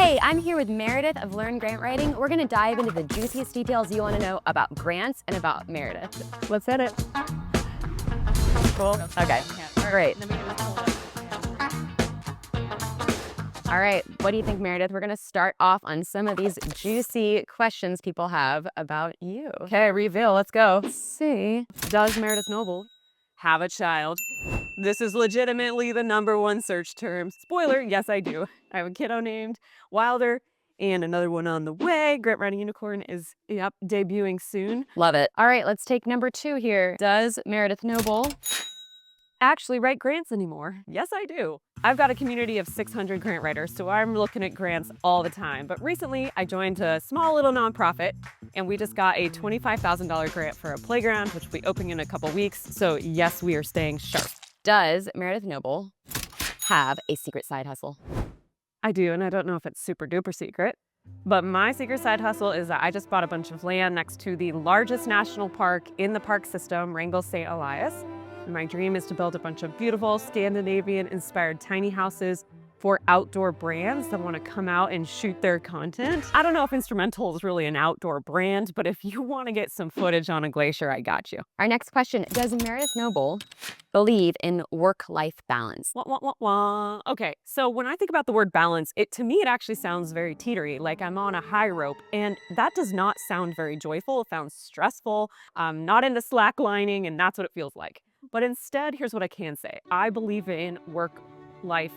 Hey, I'm here with Meredith of Learn Grant Writing. We're gonna dive into the juiciest details you wanna know about grants and about Meredith. Let's hit it. Cool, okay, great. All right, what do you think, Meredith? We're gonna start off on some of these juicy questions people have about you. Okay, reveal, let's go. Let's see, does Meredith Noble have a child? This is legitimately the #1 search term. Spoiler, yes, I do. I have a kiddo named Wilder and another one on the way. Grant Writing Unicorn is, debuting soon. Love it. All right, let's take #2 here. Does Meredith Noble actually write grants anymore? Yes, I do. I've got a community of 600 grant writers, so I'm looking at grants all the time. But recently, I joined a small little nonprofit, and we just got a $25,000 grant for a playground, which will be opening in a couple weeks. So yes, we are staying sharp. Does Meredith Noble have a secret side hustle? I do, and I don't know if it's super duper secret, but my secret side hustle is that I just bought a bunch of land next to the largest national park in the park system, Wrangell St. Elias. And my dream is to build a bunch of beautiful Scandinavian-inspired tiny houses for outdoor brands that want to come out and shoot their content. I don't know if Instrumentl is really an outdoor brand, but if you want to get some footage on a glacier, I got you. Our next question, does Meredith Noble believe in work-life balance? Okay, so when I think about the word balance, to me, it actually sounds very teetery, like I'm on a high rope, and that does not sound very joyful. It sounds stressful. I'm not into slacklining, and that's what it feels like. But instead, here's what I can say. I believe in work-life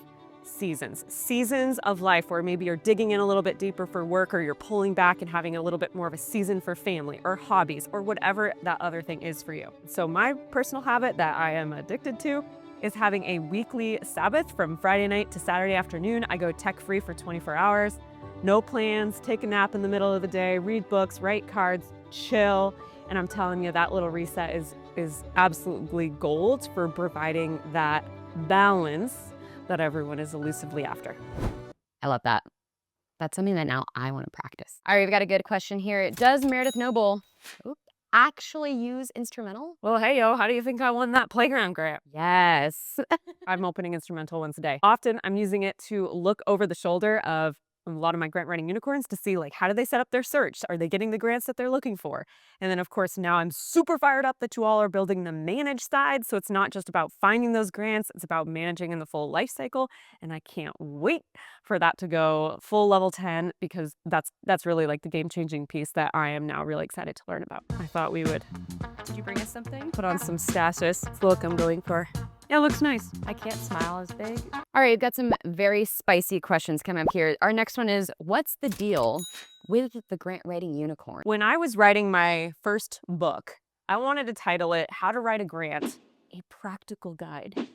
seasons of life where maybe you're digging in a little bit deeper for work, or you're pulling back and having a little bit more of a season for family or hobbies or whatever that other thing is for you. So my personal habit that I am addicted to is having a weekly Sabbath from Friday night to Saturday afternoon. I go tech-free for 24 hours, no plans, take a nap in the middle of the day, read books, write cards, chill. And I'm telling you, that little reset is absolutely gold for providing that balance that everyone is elusively after. I love that. That's something that now I want to practice. All right, we've got a good question here. Does Meredith Noble actually use Instrumentl? Well, hey, yo, how do you think I won that playground grant? Yes. I'm opening Instrumentl once a day. Often I'm using it to look over the shoulder of a lot of my grant writing unicorns to see, like, how do they set up their search? Are they getting the grants that they're looking for? And then, of course, now I'm super fired up that you all are building the managed side. So it's not just about finding those grants, it's about managing in the full life cycle. And I can't wait for that to go full level 10, because that's really like the game-changing piece that I am now really excited to learn about. I thought we would. Did you bring us something? Put on some status. It's the look I'm going for. Yeah, it looks nice. I can't smile as big. All right, we've got some very spicy questions coming up here. Our next one is, what's the deal with the grant writing unicorn? When I was writing my first book, I wanted to title it How to Write a Grant, a Practical Guide.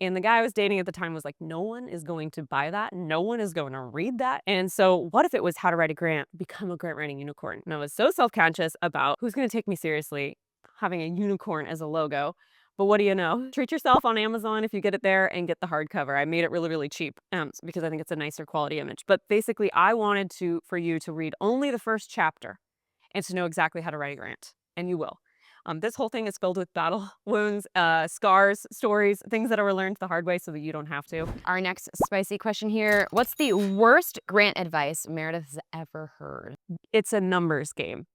And the guy I was dating at the time was like, no one is going to buy that. No one is going to read that. And so what if it was How to Write a Grant, Become a Grant Writing Unicorn? And I was so self-conscious about who's going to take me seriously having a unicorn as a logo. But what do you know? Treat yourself on Amazon if you get it there, and get the hardcover. I made it really, really cheap because I think it's a nicer quality image. But basically, I wanted for you to read only the first chapter and to know exactly how to write a grant. And you will. This whole thing is filled with battle wounds, scars, stories, things that were learned the hard way so that you don't have to. Our next spicy question here. What's the worst grant advice Meredith has ever heard? It's a numbers game.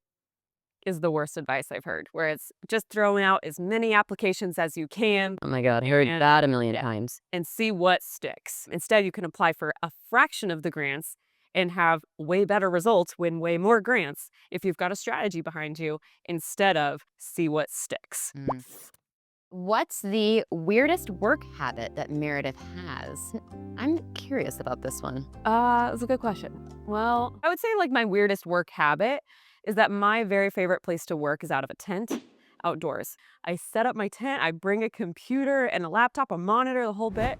Is the worst advice I've heard, where it's just throwing out as many applications as you can. Oh my God, I heard that a million times. And see what sticks. Instead, you can apply for a fraction of the grants and have way better results, win way more grants if you've got a strategy behind you, instead of see what sticks. What's the weirdest work habit that Meredith has? I'm curious about this one. That's a good question. Well, I would say like my weirdest work habit is that my very favorite place to work is out of a tent outdoors. I set up my tent, I bring a computer and a laptop, a monitor, the whole bit.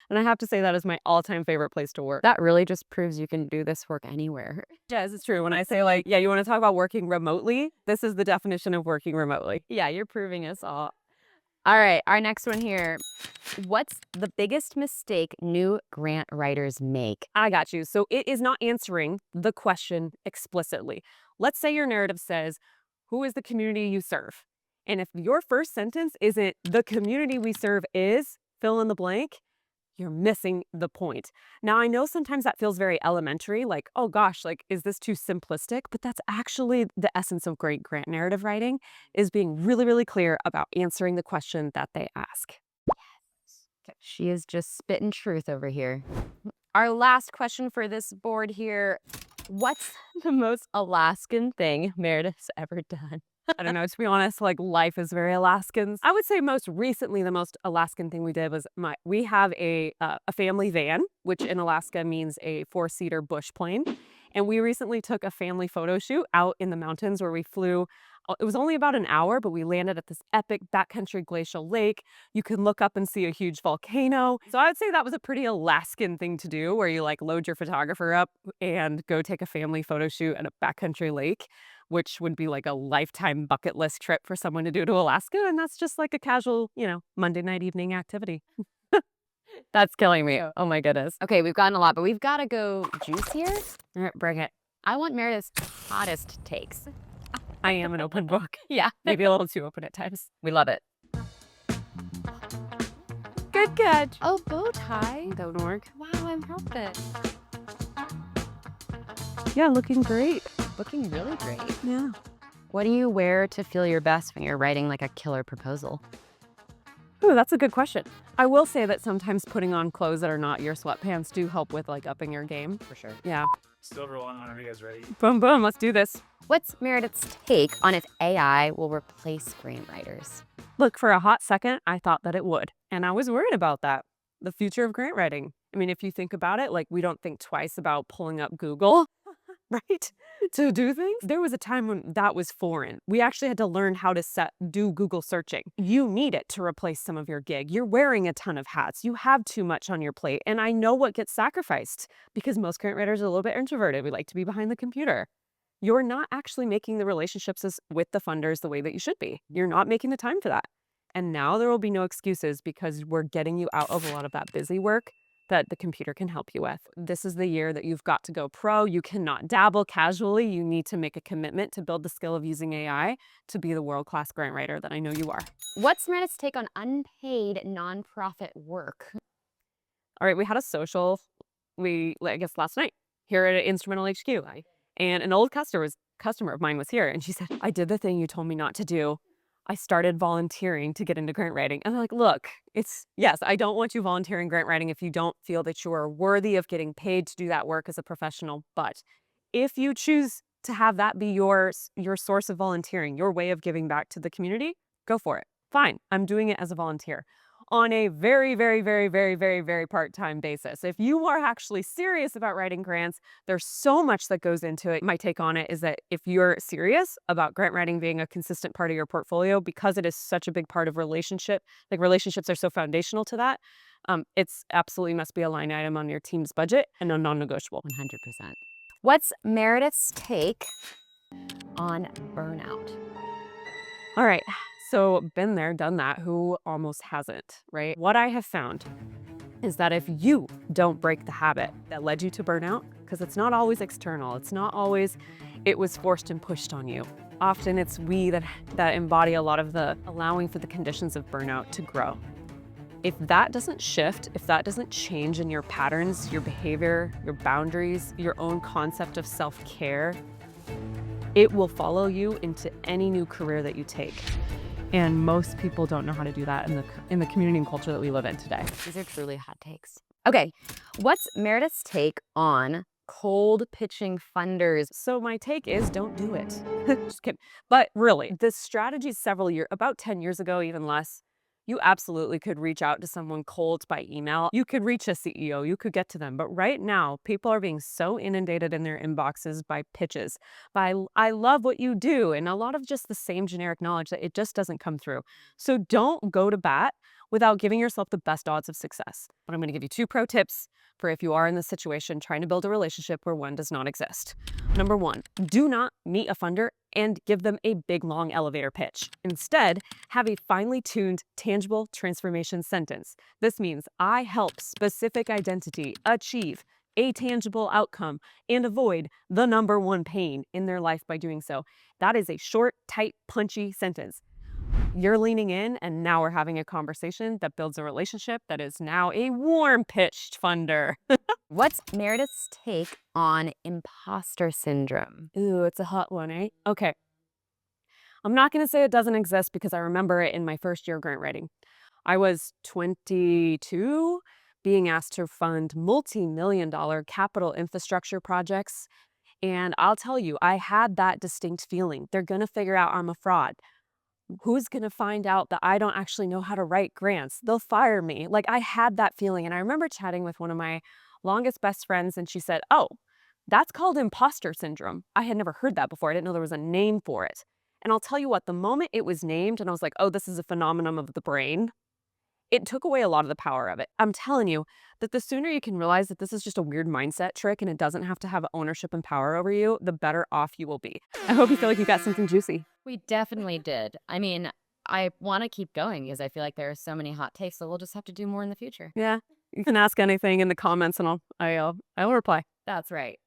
And I have to say that is my all-time favorite place to work. That really just proves you can do this work anywhere. Yes, it's true. When I say like, yeah, you want to talk about working remotely? This is the definition of working remotely. Yeah, you're proving us all. All right, our next one here. What's the biggest mistake new grant writers make? I got you. So it is not answering the question explicitly. Let's say your narrative says, who is the community you serve? And if your first sentence isn't the community we serve is fill in the blank, you're missing the point. Now, I know sometimes that feels very elementary, like, oh gosh, like, is this too simplistic? But that's actually the essence of great grant narrative writing, is being really, really clear about answering the question that they ask. Okay, she is just spitting truth over here. Our last question for this board here. What's the most Alaskan thing Meredith's ever done? I don't know, to be honest, like, life is very Alaskan. I would say most recently, the most Alaskan thing we did was we have a family van, which in Alaska means a 4-seater bush plane. And we recently took a family photo shoot out in the mountains where we flew. It was only about an hour, but we landed at this epic backcountry glacial lake. You can look up and see a huge volcano. So I would say that was a pretty Alaskan thing to do, where you like load your photographer up and go take a family photo shoot at a backcountry lake, which would be like a lifetime bucket list trip for someone to do to Alaska. And that's just like a casual, Monday night evening activity. That's killing me. Oh my goodness. Okay, we've gotten a lot, but we've got to go juicier. All right, bring it. I want Meredith's hottest takes. I am an open book. Yeah. Maybe a little too open at times. We love it. Good catch. Oh, bow tie. That would work. Wow, I'm perfect. Yeah, looking great. Looking really great. Yeah. What do you wear to feel your best when you're writing like a killer proposal? Ooh, that's a good question. I will say that sometimes putting on clothes that are not your sweatpants do help with like upping your game. For sure. Yeah. Silver one, whenever you guys ready. Boom, boom, let's do this. What's Meredith's take on if AI will replace grant writers? Look, for a hot second, I thought that it would. And I was worried about that. The future of grant writing. I mean, if you think about it, like, we don't think twice about pulling up Google, right? To do things. There was a time when that was foreign. We actually had to learn how to do Google searching. You need it to replace some of your gig. You're wearing a ton of hats. You have too much on your plate. And I know what gets sacrificed, because most grant writers are a little bit introverted. We like to be behind the computer. You're not actually making the relationships with the funders the way that you should be. You're not making the time for that. And now there will be no excuses, because we're getting you out of a lot of that busy work that the computer can help you with. This is the year that you've got to go pro. You cannot dabble casually. You need to make a commitment to build the skill of using AI to be the world-class grant writer that I know you are. What's Meredith's take on unpaid nonprofit work? All right, we had a social, I guess last night, here at Instrumentl HQ. And an old customer of mine was here, and she said, I did the thing you told me not to do. I started volunteering to get into grant writing. And I'm like, look, yes, I don't want you volunteering grant writing if you don't feel that you are worthy of getting paid to do that work as a professional. But if you choose to have that be your source of volunteering, your way of giving back to the community, go for it. Fine, I'm doing it as a volunteer on a very, very, very, very, very, very part-time basis. If you are actually serious about writing grants, there's so much that goes into it. My take on it is that if you're serious about grant writing being a consistent part of your portfolio, because it is such a big part of relationships are so foundational to that, it's absolutely must be a line item on your team's budget and a non-negotiable. 100%. What's Meredith's take on burnout? All right. So been there, done that. Who almost hasn't, right? What I have found is that if you don't break the habit that led you to burnout, because it's not always external, it's not always it was forced and pushed on you. Often it's we that embody a lot of the allowing for the conditions of burnout to grow. If that doesn't shift, if that doesn't change in your patterns, your behavior, your boundaries, your own concept of self-care, it will follow you into any new career that you take. And most people don't know how to do that in the community and culture that we live in today. These are truly hot takes. Okay, what's Meredith's take on cold pitching funders? So my take is don't do it. Just kidding. But really, this strategy is about 10 years ago, even less. You absolutely could reach out to someone cold by email. You could reach a CEO, you could get to them. But right now, people are being so inundated in their inboxes by pitches, by I love what you do, and a lot of just the same generic knowledge that it just doesn't come through. So don't go to bat without giving yourself the best odds of success. But I'm going to give you 2 pro tips for if you are in this situation trying to build a relationship where one does not exist. Number 1, do not meet a funder and give them a big, long elevator pitch. Instead, have a finely tuned, tangible transformation sentence. This means I help specific identity achieve a tangible outcome and avoid the number 1 pain in their life by doing so. That is a short, tight, punchy sentence. You're leaning in, and now we're having a conversation that builds a relationship that is now a warm-pitched funder. What's Meredith's take on imposter syndrome? Ooh, it's a hot one, eh? Okay. I'm not going to say it doesn't exist because I remember it in my first year of grant writing. I was 22, being asked to fund multi-million-dollar capital infrastructure projects. And I'll tell you, I had that distinct feeling. They're going to figure out I'm a fraud. Who's going to find out that I don't actually know how to write grants? They'll fire me. Like, I had that feeling. And I remember chatting with one of my longest best friends, and she said, "Oh, that's called imposter syndrome." I had never heard that before. I didn't know there was a name for it. And I'll tell you what, the moment it was named and I was like, "Oh, this is a phenomenon of the brain," it took away a lot of the power of it. I'm telling you that the sooner you can realize that this is just a weird mindset trick and it doesn't have to have ownership and power over you, the better off you will be. I hope you feel like you got something juicy. We definitely did. I mean, I want to keep going because I feel like there are so many hot takes, so we'll just have to do more in the future. Yeah, you can ask anything in the comments and I'll reply. That's right.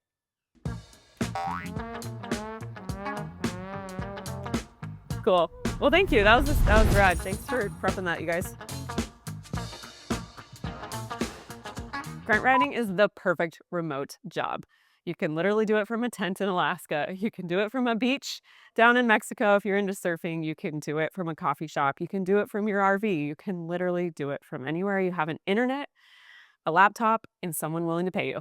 Cool. Well, thank you. That was rad. Thanks for prepping that, you guys. Grant writing is the perfect remote job. You can literally do it from a tent in Alaska. You can do it from a beach down in Mexico if you're into surfing. You can do it from a coffee shop. You can do it from your RV. You can literally do it from anywhere you have an internet, a laptop, and someone willing to pay you.